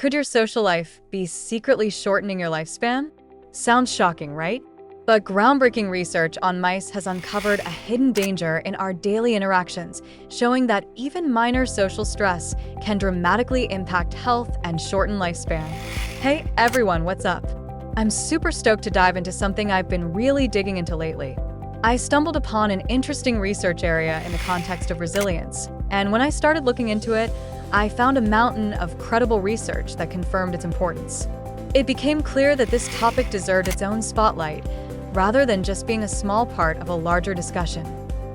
Could your social life be secretly shortening your lifespan? Sounds shocking, right? But groundbreaking research on mice has uncovered a hidden danger in our daily interactions, showing that even minor social stress can dramatically impact health and shorten lifespan. Hey everyone, what's up? I'm super stoked to dive into something I've been really digging into lately. I stumbled upon an interesting research area in the context of resilience, and when I started looking into it, I found a mountain of credible research that confirmed its importance. It became clear that this topic deserved its own spotlight, rather than just being a small part of a larger discussion.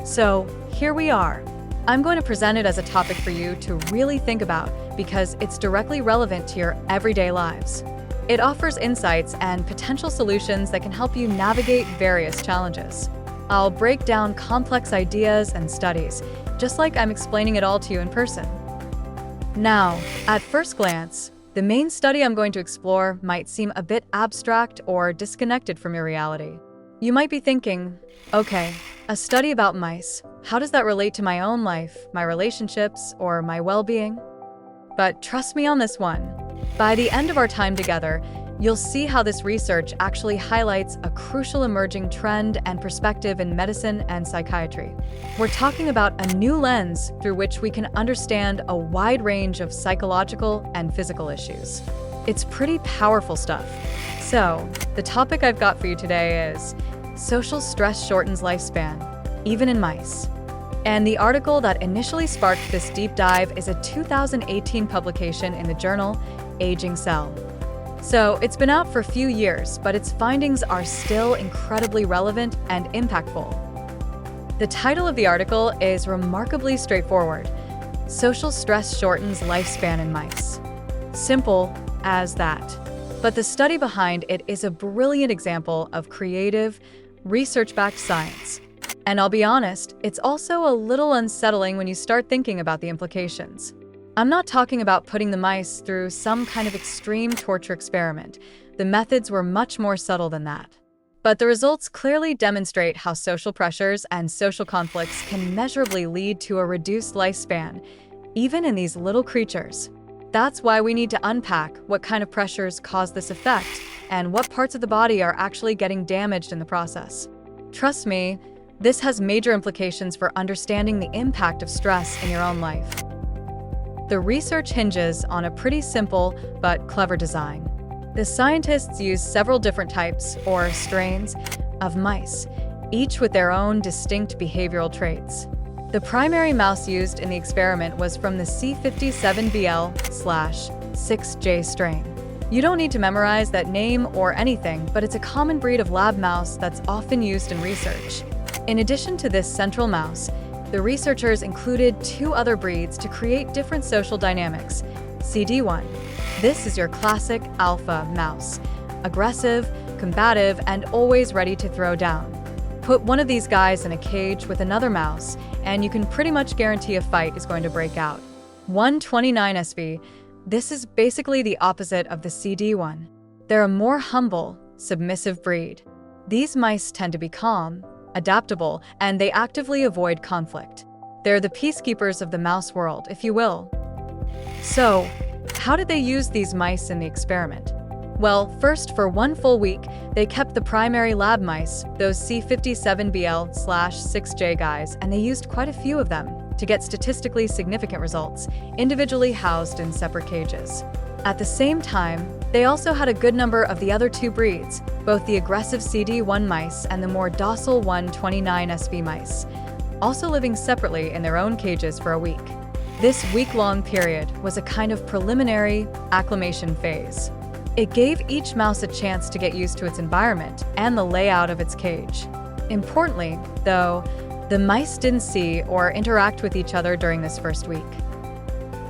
So, here we are. I'm going to present it as a topic for you to really think about because it's directly relevant to your everyday lives. It offers insights and potential solutions that can help you navigate various challenges. I'll break down complex ideas and studies, just like I'm explaining it all to you in person. Now, at first glance, the main study I'm going to explore might seem a bit abstract or disconnected from your reality. You might be thinking, okay, a study about mice, how does that relate to my own life, my relationships, or my well-being? But trust me on this one. By the end of our time together, you'll see how this research actually highlights a crucial emerging trend and perspective in medicine and psychiatry. We're talking about a new lens through which we can understand a wide range of psychological and physical issues. It's pretty powerful stuff. So, the topic I've got for you today is social stress shortens lifespan, even in mice. And the article that initially sparked this deep dive is a 2018 publication in the journal Aging Cell. So it's been out for a few years, but its findings are still incredibly relevant and impactful. The title of the article is remarkably straightforward: Social Stress Shortens Lifespan in Mice. Simple as that. But the study behind it is a brilliant example of creative, research-backed science. And I'll be honest, it's also a little unsettling when you start thinking about the implications. I'm not talking about putting the mice through some kind of extreme torture experiment. The methods were much more subtle than that. But the results clearly demonstrate how social pressures and social conflicts can measurably lead to a reduced lifespan, even in these little creatures. That's why we need to unpack what kind of pressures cause this effect and what parts of the body are actually getting damaged in the process. Trust me, this has major implications for understanding the impact of stress in your own life. The research hinges on a pretty simple but clever design. The scientists used several different types, or strains, of mice, each with their own distinct behavioral traits. The primary mouse used in the experiment was from the C57BL/6J strain. You don't need to memorize that name or anything, but it's a common breed of lab mouse that's often used in research. In addition to this central mouse, the researchers included two other breeds to create different social dynamics. CD1. This is your classic alpha mouse. Aggressive, combative, and always ready to throw down. Put one of these guys in a cage with another mouse, and you can pretty much guarantee a fight is going to break out. 129SV. This is basically the opposite of the CD1. They're a more humble, submissive breed. These mice tend to be calm, adaptable, and they actively avoid conflict. They're the peacekeepers of the mouse world, if you will. So, how did they use these mice in the experiment? Well, first, for one full week, they kept the primary lab mice, those C57BL/6J guys, and they used quite a few of them to get statistically significant results, individually housed in separate cages. At the same time, they also had a good number of the other two breeds, both the aggressive CD1 mice and the more docile 129SV mice, also living separately in their own cages for a week. This week-long period was a kind of preliminary acclimation phase. It gave each mouse a chance to get used to its environment and the layout of its cage. Importantly, though, the mice didn't see or interact with each other during this first week.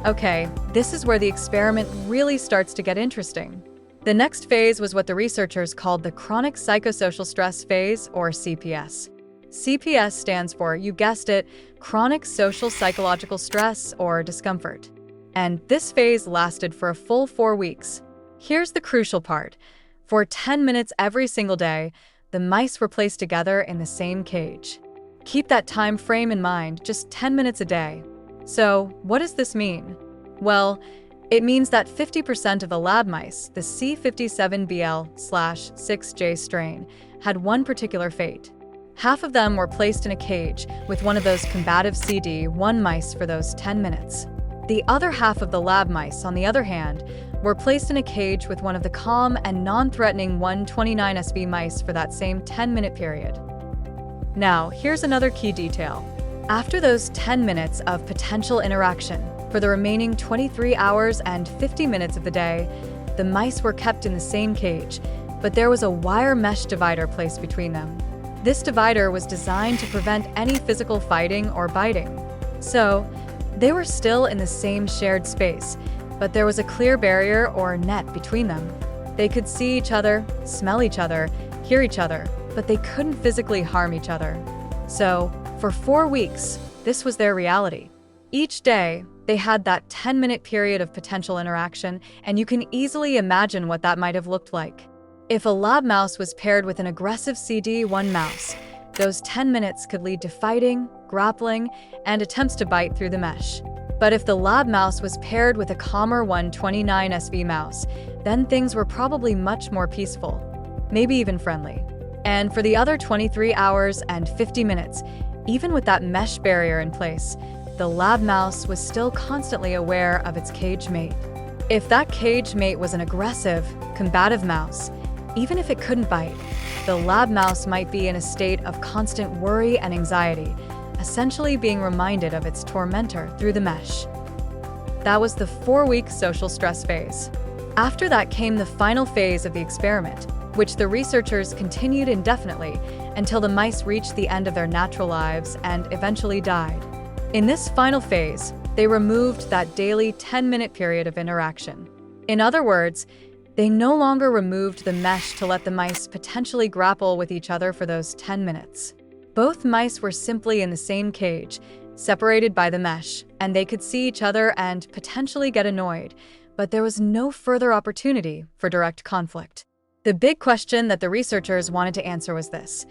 Okay, this is where the experiment really starts to get interesting. The next phase was what the researchers called the chronic psychosocial stress phase, or CPS. CPS stands for, you guessed it, chronic social psychological stress or discomfort. And this phase lasted for a full 4 weeks. Here's the crucial part. For 10 minutes every single day, the mice were placed together in the same cage. Keep that time frame in mind, just 10 minutes a day. So, what does this mean? Well, It means that 50% of the lab mice, the C57BL/6J strain, had one particular fate. Half of them were placed in a cage with one of those combative CD1 mice for those 10 minutes. The other half of the lab mice, on the other hand, were placed in a cage with one of the calm and non-threatening 129SV mice for that same 10-minute period. Now, here's another key detail. After those 10 minutes of potential interaction, for the remaining 23 hours and 50 minutes of the day, the mice were kept in the same cage, but there was a wire mesh divider placed between them. This divider was designed to prevent any physical fighting or biting. So, they were still in the same shared space, but there was a clear barrier or net between them. They could see each other, smell each other, hear each other, but they couldn't physically harm each other. So, for 4 weeks, this was their reality. Each day, they had that 10-minute period of potential interaction, and you can easily imagine what that might have looked like. If a lab mouse was paired with an aggressive CD1 mouse, those 10 minutes could lead to fighting, grappling, and attempts to bite through the mesh. But if the lab mouse was paired with a calmer 129SV mouse, then things were probably much more peaceful, maybe even friendly. And for the other 23 hours and 50 minutes, even with that mesh barrier in place, the lab mouse was still constantly aware of its cage mate. If that cage mate was an aggressive, combative mouse, even if it couldn't bite, the lab mouse might be in a state of constant worry and anxiety, essentially being reminded of its tormentor through the mesh. That was the 4-week social stress phase. After that came the final phase of the experiment, which the researchers continued indefinitely until the mice reached the end of their natural lives and eventually died. In this final phase, they removed that daily 10-minute period of interaction. In other words, they no longer removed the mesh to let the mice potentially grapple with each other for those 10 minutes. Both mice were simply in the same cage, separated by the mesh, and they could see each other and potentially get annoyed, but there was no further opportunity for direct conflict. The big question that the researchers wanted to answer was this: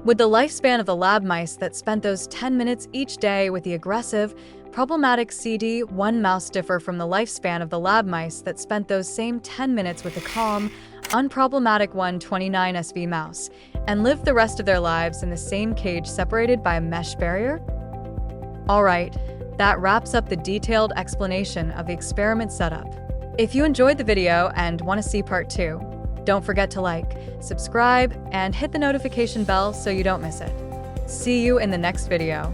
would the lifespan of the lab mice that spent those 10 minutes each day with the aggressive, problematic CD1 mouse differ from the lifespan of the lab mice that spent those same 10 minutes with the calm, unproblematic 129SV mouse and lived the rest of their lives in the same cage separated by a mesh barrier? Alright, that wraps up the detailed explanation of the experiment setup. If you enjoyed the video and want to see part 2, don't forget to like, subscribe, and hit the notification bell so you don't miss it. See you in the next video.